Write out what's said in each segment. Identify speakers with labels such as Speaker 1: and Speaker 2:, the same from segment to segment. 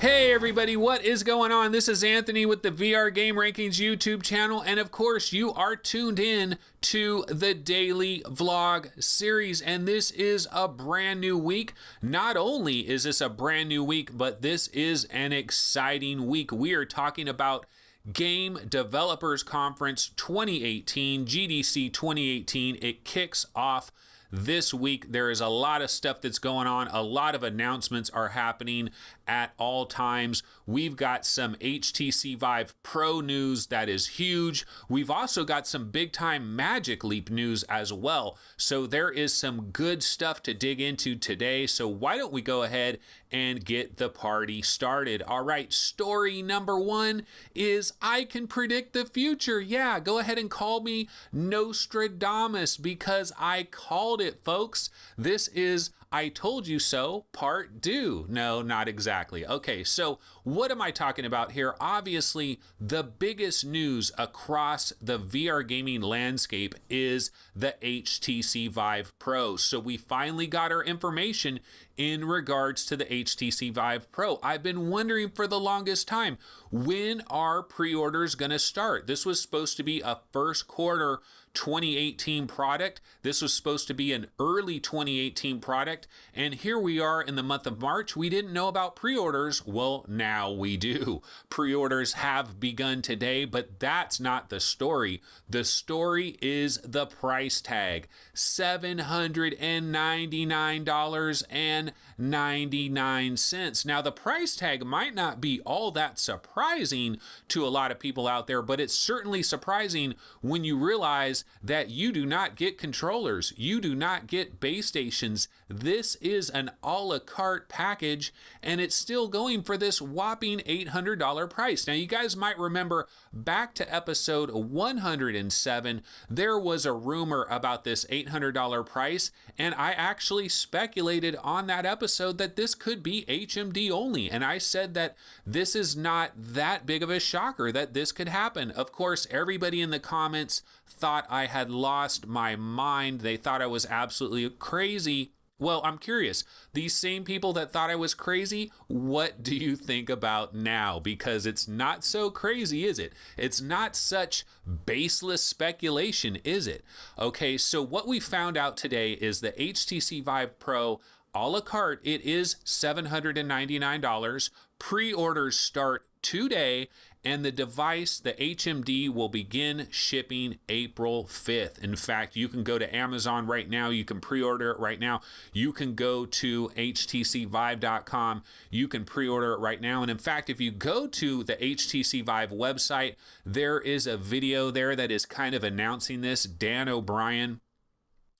Speaker 1: Hey everybody, what is going on? This is Anthony with the VR Game Rankings YouTube channel, and of course you are tuned in to the daily vlog series, and this is a brand new week. Not only is this a brand new week, but this is an exciting week. We are talking about Game Developers Conference 2018, GDC 2018. It kicks off this week. There is a lot of stuff that's going on. A lot of announcements are happening at all times. We've got some HTC Vive Pro news that is huge. We've also got some big time Magic Leap news as well. So there is some good stuff to dig into today. So why don't we go ahead and get the party started? All right, story number one is I can predict the future. Yeah, go ahead and call me Nostradamus because I called it, folks. This is I told you so, part two. No, not exactly. Okay, so what am I talking about here? Obviously, the biggest news across the VR gaming landscape is the HTC Vive Pro. So we finally got our information in regards to the HTC Vive Pro. I've been wondering for the longest time, when are pre-orders gonna start? This was supposed to be a first quarter 2018 product. This was supposed to be an early 2018 product. And here we are in the month of March. We didn't know about pre-orders. Well, now we do. Pre-orders have begun today, but that's not the story. The story is the price tag, $799.99. Now, the price tag might not be all that surprising to a lot of people out there, but it's certainly surprising when you realize that you do not get controllers, you do not get base stations. This is an a la carte package, and it's still going for this whopping $800 price. Now, you guys might remember back to episode 107, there was a rumor about this $800 price, and I actually speculated on that episode that this could be HMD only, and I said that this is not that big of a shocker that this could happen. Of course, everybody in the comments thought I had lost my mind. They thought I was absolutely crazy. Well, I'm curious, these same people that thought I was crazy, what do you think about now? Because it's not so crazy, is it? It's not such baseless speculation, is it? Okay, so what we found out today is the HTC Vive Pro a la carte, it is $799. Pre-orders start today, and the device, the HMD, will begin shipping April 5th. In fact, you can go to Amazon right now. You can pre-order it right now. You can go to htcvive.com. You can pre-order it right now. And in fact, if you go to the HTC Vive website, there is a video there that is kind of announcing this. Dan O'Brien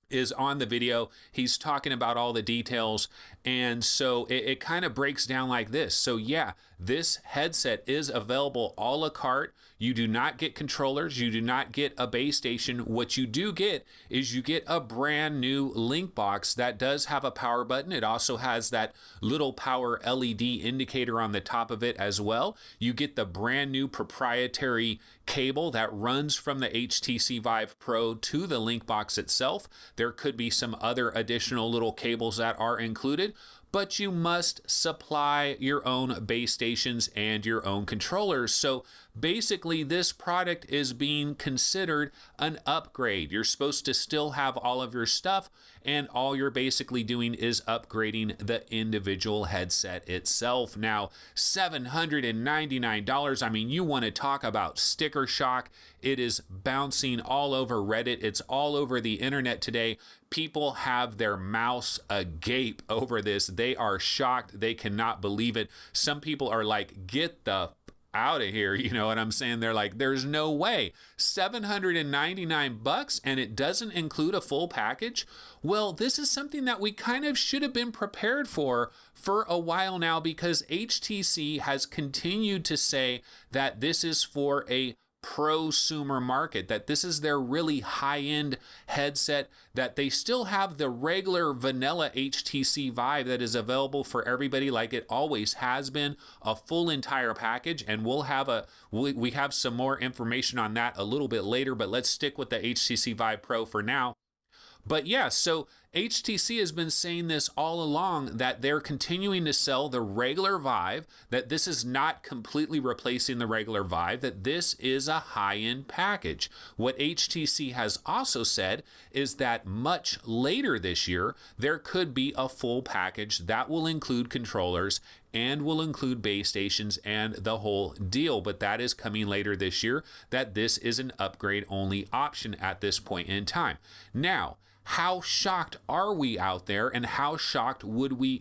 Speaker 1: is on the video. He's talking about all the details, and so it kind of breaks down like this. So yeah, this headset is available a la carte. You do not get controllers, you do not get a base station. What you do get is you get a brand new link box that does have a power button. It also has that little power LED indicator on the top of it as well. You get the brand new proprietary cable that runs from the HTC Vive Pro to the link box itself. There could be some other additional little cables that are included, but you must supply your own base stations and your own controllers. So basically, this product is being considered an upgrade. You're supposed to still have all of your stuff, and all you're basically doing is upgrading the individual headset itself. Now, $799, I mean, you want to talk about sticker shock. It is bouncing all over Reddit. It's all over the internet today. People have their mouths agape over this. They are shocked. They cannot believe it. Some people are like, get the out of here, you know what I'm saying? They're like, there's no way. $799 and it doesn't include a full package? Well, this is something that we kind of should have been prepared for a while now, because HTC has continued to say that this is for a prosumer market, that this is their really high-end headset, that they still have the regular vanilla HTC Vive that is available for everybody like it always has been, a full entire package, and we have some more information on that a little bit later, but let's stick with the HTC Vive Pro for now. But yeah, so HTC has been saying this all along, that they're continuing to sell the regular Vive, that this is not completely replacing the regular Vive, that this is a high-end package. What HTC has also said is that much later this year, there could be a full package that will include controllers and will include base stations and the whole deal. But that is coming later this year, that this is an upgrade-only option at this point in time. Now, how shocked are we out there, and how shocked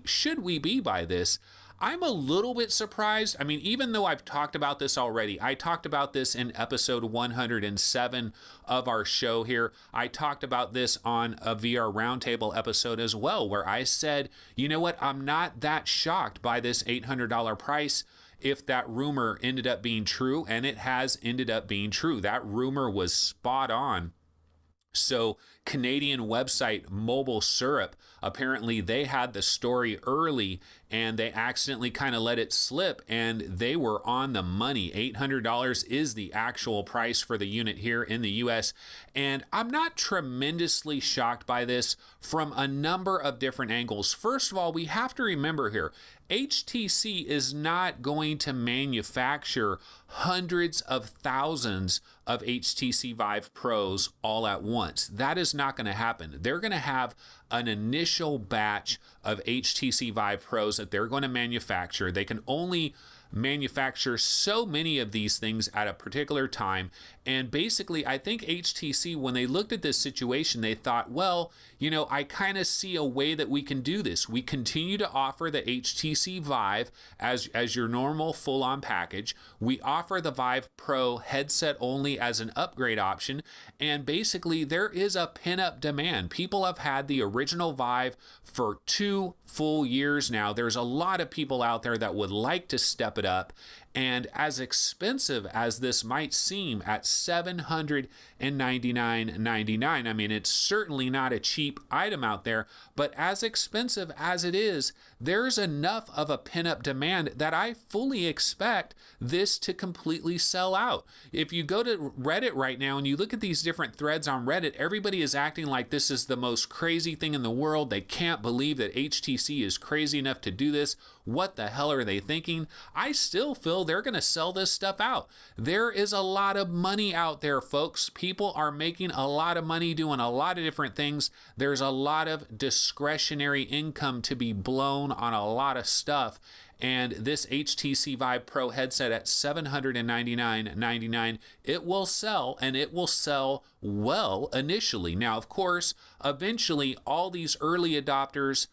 Speaker 1: should we be by this? I'm a little bit surprised. I mean, even though I've talked about this already, I talked about this in episode 107 of our show here. I talked about this on a VR Roundtable episode as well, where I said, you know what, I'm not that shocked by this $800 price if that rumor ended up being true, and it has ended up being true. That rumor was spot on. So Canadian website Mobile Syrup, apparently they had the story early and they accidentally kind of let it slip, and they were on the money. $800 is the actual price for the unit here in the US. And I'm not tremendously shocked by this from a number of different angles. First of all, we have to remember here, HTC is not going to manufacture hundreds of thousands of HTC Vive Pros all at once. That is not going to happen. They're going to have an initial batch of HTC Vive Pros that they're going to manufacture. They can only manufacture so many of these things at a particular time. And basically, I think HTC, when they looked at this situation, they thought, well, you know, I kind of see a way that we can do this. We continue to offer the HTC Vive as your normal full-on package. We offer the Vive Pro headset only as an upgrade option. And basically, there is a pin-up demand. People have had the original Vive for 2 full years now. There's a lot of people out there that would like to step it up. And as expensive as this might seem at $799.99, I mean, it's certainly not a cheap item out there, but as expensive as it is, there's enough of a pin-up demand that I fully expect this to completely sell out. If you go to Reddit right now and you look at these different threads on Reddit, everybody is acting like this is the most crazy thing in the world. They can't believe that HTC is crazy enough to do this. What the hell are they thinking? I still feel they're going to sell this stuff out. There is a lot of money out there, folks. People are making a lot of money doing a lot of different things. There's a lot of discretionary income to be blown on a lot of stuff. And this HTC Vive Pro headset at $799.99, it will sell, and it will sell well initially. Now, of course, eventually all these early adopters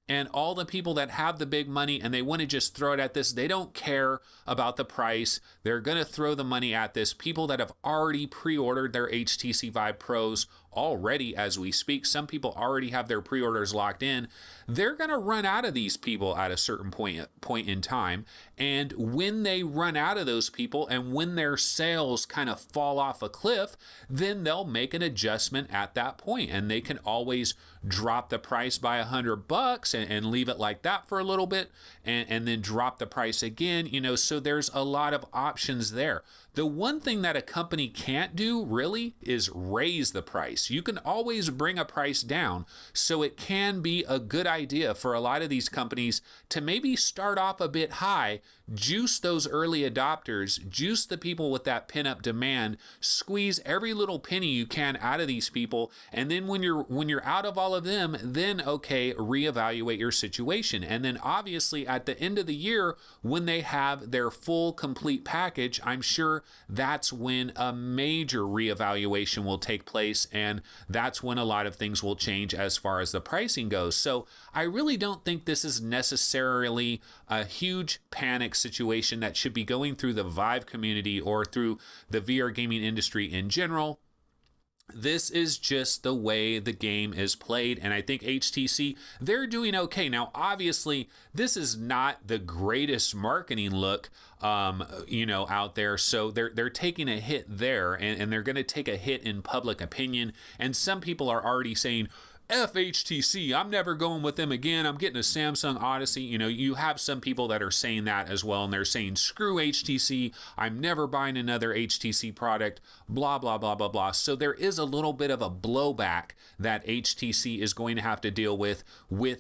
Speaker 1: and all the people that have the big money and they want to just throw it at this, they don't care about the price. They're going to throw the money at this. People that have already pre-ordered their HTC Vive Pros already as we speak, some people already have their pre-orders locked in. They're going to run out of these people at a certain point in time. And when they run out of those people and when their sales kind of fall off a cliff, then they'll make an adjustment at that point. And they can always drop the price by $100 and leave it like that for a little bit and then drop the price again, you know, so there's a lot of options there. The one thing that a company can't do really is raise the price. You can always bring a price down, so it can be a good idea for a lot of these companies to maybe start off a bit high, juice those early adopters, juice the people with that pin-up demand, squeeze every little penny you can out of these people, and then when you're out of all of them, then okay, reevaluate your situation. And then obviously at the end of the year, when they have their full complete package, I'm sure that's when a major reevaluation will take place, and that's when a lot of things will change as far as the pricing goes. So I really don't think this is necessarily a huge panic situation that should be going through the Vive community or through the VR gaming industry in general. This is just the way the game is played, and I think HTC, they're doing okay. Now, obviously, this is not the greatest marketing look, out there, so they're taking a hit there, and they're going to take a hit in public opinion, and some people are already saying, FHTC, I'm never going with them again. I'm getting a Samsung Odyssey. You know, you have some people that are saying that as well, and they're saying, screw HTC. I'm never buying another HTC product, blah, blah, blah, blah, blah. So there is a little bit of a blowback that HTC is going to have to deal with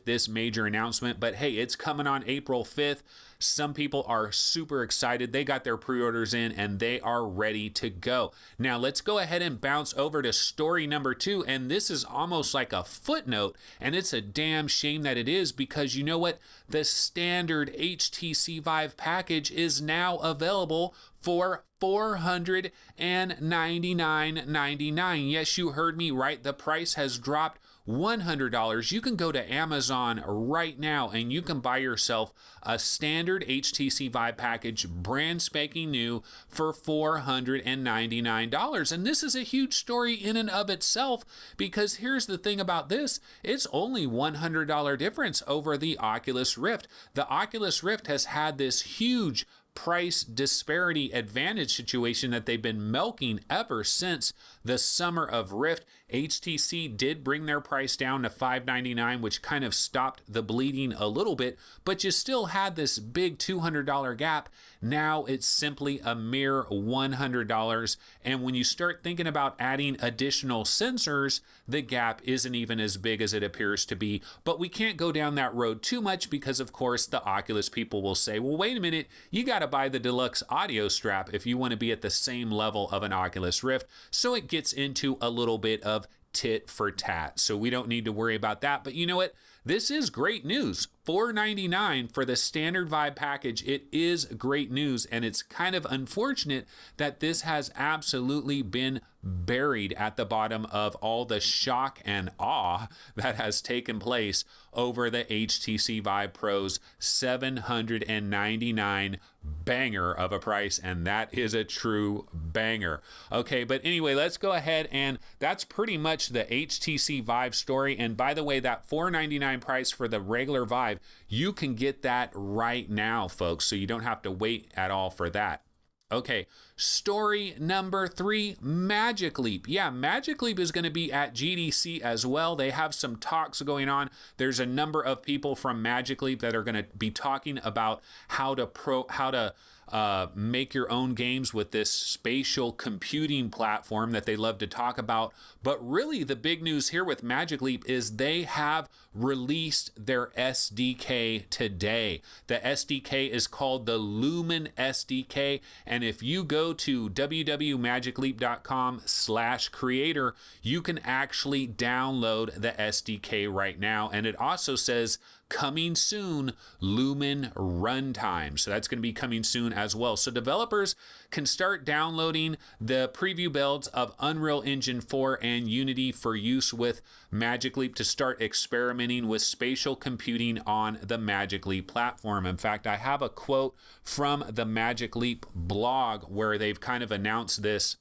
Speaker 1: this major announcement. But hey, it's coming on April 5th. Some people are super excited. They got their pre-orders in and they are ready to go. Now let's go ahead and bounce over to story number 2. And this is almost like a footnote, and it's a damn shame that it is, because you know what? The standard HTC Vive package is now available for $499.99. Yes, you heard me right. The price has dropped $100. You can go to Amazon right now and you can buy yourself a standard HTC Vive package, brand spanking new, for $499. And this is a huge story in and of itself, because here's the thing about this. It's only $100 difference over the Oculus Rift. The Oculus Rift has had this huge price disparity advantage situation that they've been milking ever since the summer of Rift. HTC did bring their price down to $599, which kind of stopped the bleeding a little bit, but you still had this big $200 gap. Now it's simply a mere $100. And when you start thinking about adding additional sensors, the gap isn't even as big as it appears to be. But we can't go down that road too much, because of course the Oculus people will say, well, wait a minute, you got to buy the deluxe audio strap if you want to be at the same level of an Oculus Rift. So it gets into a little bit of tit for tat. So we don't need to worry about that. But you know what? This is great news. $499 for the standard Vive package. It is great news, and it's kind of unfortunate that this has absolutely been buried at the bottom of all the shock and awe that has taken place over the HTC Vive Pro's $799 banger of a price, and that is a true banger. Okay, but anyway, let's go ahead, and that's pretty much the HTC Vive story. And by the way, that $499 price for the regular Vive, you can get that right now, folks, so you don't have to wait at all for that. Okay, story number 3, Magic Leap. Yeah, Magic Leap is going to be at GDC as well. They have some talks going on. There's a number of people from Magic Leap that are going to be talking about how to make your own games with this spatial computing platform that they love to talk about. But really, the big news here with Magic Leap is they have released their SDK today. The SDK is called the Lumen SDK, and if you go to www.magicleap.com/creator, you can actually download the SDK right now. And it also says coming soon, Lumen Runtime. So that's going to be coming soon as well. So developers can start downloading the preview builds of Unreal Engine 4 and Unity for use with Magic Leap to start experimenting with spatial computing on the Magic Leap platform. In fact, I have a quote from the Magic Leap blog where they've kind of announced this.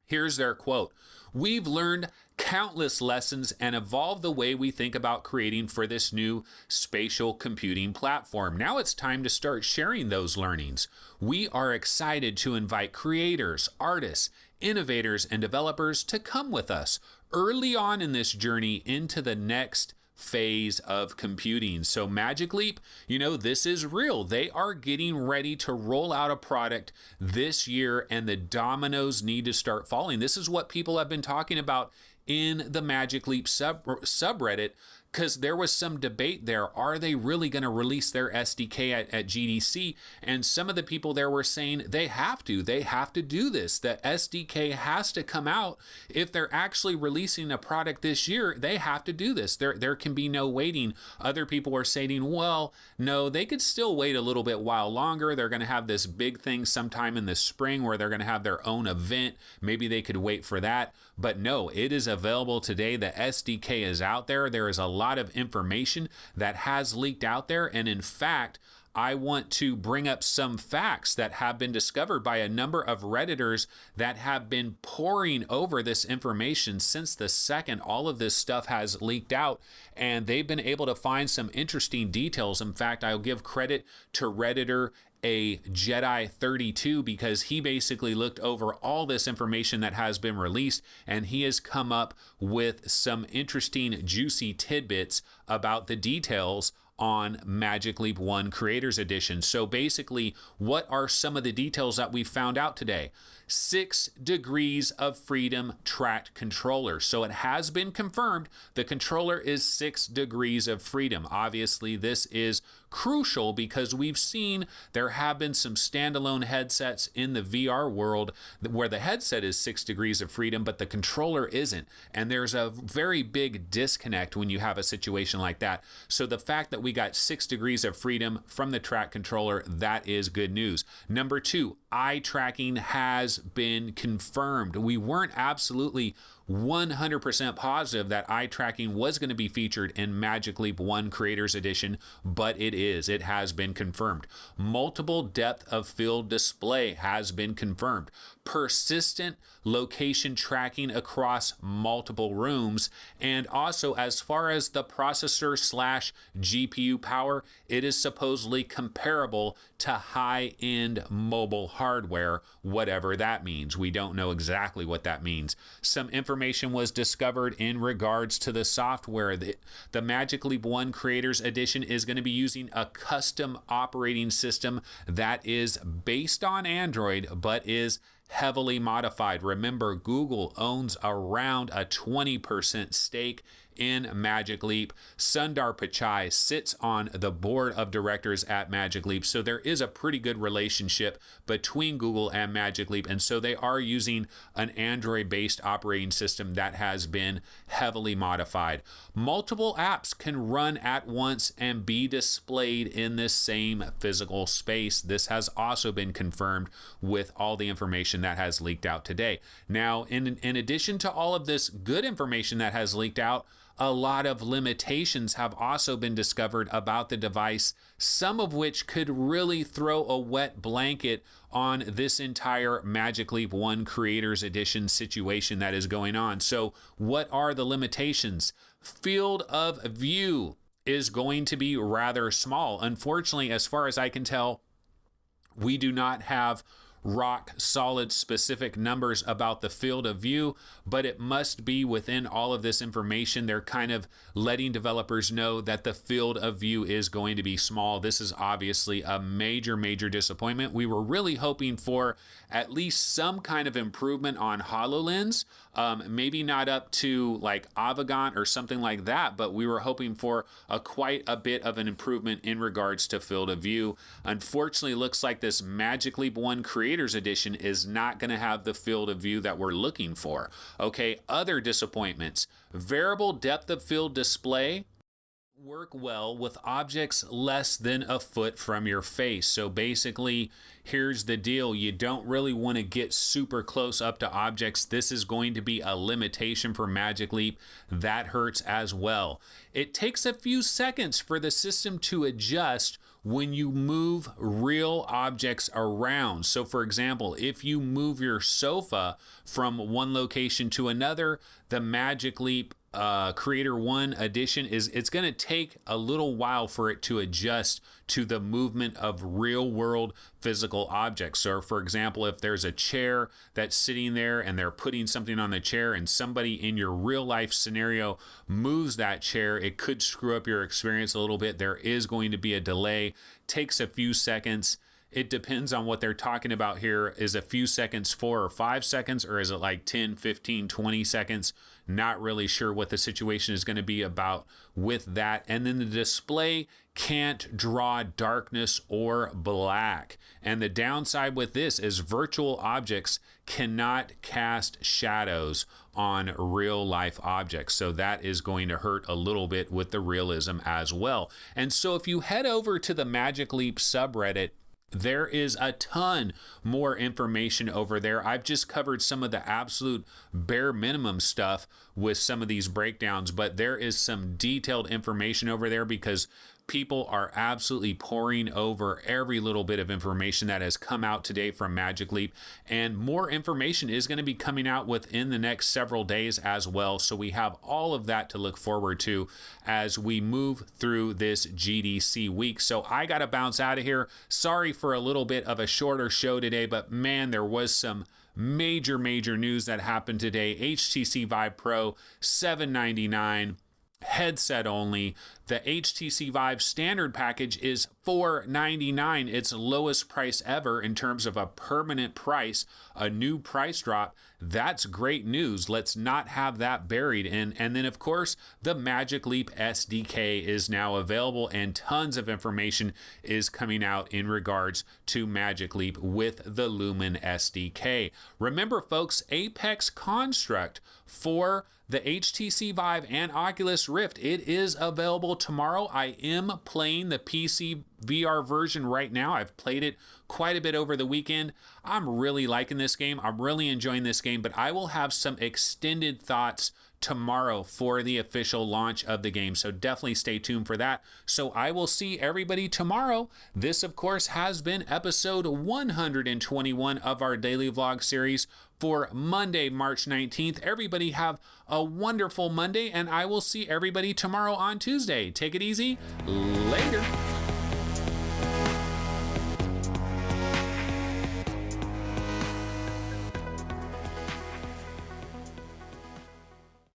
Speaker 1: Here's their quote. "We've learned countless lessons and evolved the way we think about creating for this new spatial computing platform. Now it's time to start sharing those learnings. We are excited to invite creators, artists, innovators, and developers to come with us early on in this journey into the next phase of computing." So Magic Leap, this is real. They are getting ready to roll out a product this year, and the dominoes need to start falling. This is what people have been talking about in the Magic Leap subreddit, because there was some debate there. Are they really going to release their SDK at GDC? And some of the people there were saying they have to do this. The SDK has to come out. If they're actually releasing a product this year, they have to do this. There can be no waiting. Other people were saying, well, no, they could still wait a little bit while longer. They're going to have this big thing sometime in the spring where they're going to have their own event. Maybe they could wait for that. But no, it is available today. The SDK is out there. There is a lot of information that has leaked out there. And in fact, I want to bring up some facts that have been discovered by a number of Redditors that have been poring over this information since the second all of this stuff has leaked out, and they've been able to find some interesting details. In fact, I'll give credit to Redditor a Jedi 32 because he basically looked over all this information that has been released, and he has come up with some interesting juicy tidbits about the details on Magic Leap 1 Creators Edition. So basically, what are some of the details that we found out today? 6 degrees of freedom tracked controller. So it has been confirmed the controller is 6 degrees of freedom. Obviously, this is crucial because we've seen there have been some standalone headsets in the VR world where the headset is 6 degrees of freedom, but the controller isn't. And there's a very big disconnect when you have a situation like that. So the fact that we got 6 degrees of freedom from the track controller, that is good news. Number 2, eye tracking has been confirmed. We weren't absolutely 100% positive that eye tracking was going to be featured in Magic Leap 1 Creators Edition, but it is. It has been confirmed. Multiple depth of field display has been confirmed. Persistent location tracking across multiple rooms, and also as far as the processor / GPU power, it is supposedly comparable to high-end mobile hardware, whatever that means. We don't know exactly what that means. Some information was discovered in regards to the software. The Magic Leap 1 Creators Edition is going to be using a custom operating system that is based on Android, but is heavily modified. Remember, Google owns around a 20% stake in Magic Leap. Sundar Pichai sits on the board of directors at Magic Leap, so there is a pretty good relationship between Google and Magic Leap, and so they are using an Android-based operating system that has been heavily modified. Multiple apps can run at once and be displayed in this same physical space. This has also been confirmed with all the information that has leaked out today. Now, in addition to all of this good information that has leaked out, a lot of limitations have also been discovered about the device, some of which could really throw a wet blanket on this entire Magic Leap 1 Creators Edition situation that is going on. So what are the limitations? Field of view is going to be rather small. Unfortunately, as far as I can tell, we do not have rock solid specific numbers about the field of view, but it must be within all of this information. They're kind of letting developers know that the field of view is going to be small. This is obviously a major disappointment. We were really hoping for at least some kind of improvement on HoloLens, maybe not up to like Avegant or something like that, but we were hoping for quite a bit of an improvement in regards to field of view. Unfortunately, looks like this Magic Leap 1 Creators Edition is not going to have the field of view that we're looking for. Okay, other disappointments. Variable depth of field display work well with objects less than a foot from your face. So basically, here's the deal. You don't really want to get super close up to objects. This is going to be a limitation for Magic Leap. That hurts as well. It takes a few seconds for the system to adjust when you move real objects around. So for example, if you move your sofa from one location to another, the Magic Leap Creator 1 Edition it's going to take a little while for it to adjust to the movement of real world physical objects. So for example, if there's a chair that's sitting there and they're putting something on the chair and somebody in your real life scenario moves that chair, it could screw up your experience a little bit. There is going to be a delay. Takes a few seconds. It depends on what they're talking about here. Is a few seconds 4 or 5 seconds, or is it like 10, 15, 20 seconds? Not really sure what the situation is going to be about with that. And then the display can't draw darkness or black. And the downside with this is virtual objects cannot cast shadows on real life objects. So that is going to hurt a little bit with the realism as well. And so if you head over to the Magic Leap subreddit, there is a ton more information over there. I've just covered some of the absolute bare minimum stuff with some of these breakdowns, but there is some detailed information over there because People are absolutely pouring over every little bit of information that has come out today from Magic Leap, and more information is going to be coming out within the next several days as well. So we have all of that to look forward to as we move through this GDC week. So I got to bounce out of here. Sorry for a little bit of a shorter show today, but man, there was some major news that happened today. HTC Vive Pro $799, headset only. The HTC Vive standard package is $499, its lowest price ever in terms of a permanent price, a new price drop. That's great news. Let's not have that buried. And then, of course, the Magic Leap SDK is now available, and tons of information is coming out in regards to Magic Leap with the Lumen SDK. Remember, folks, Apex Construct for the HTC Vive and Oculus Rift, it is available tomorrow. I am playing the PC VR version right now. I've played it quite a bit over the weekend. I'm really liking this game. I'm really enjoying this game, but I will have some extended thoughts tomorrow for the official launch of the game. So definitely stay tuned for that. So I will see everybody tomorrow. This, of course, has been episode 121 of our daily vlog series for Monday, March 19th. Everybody have a wonderful Monday, and I will see everybody tomorrow on Tuesday. Take it easy. Later.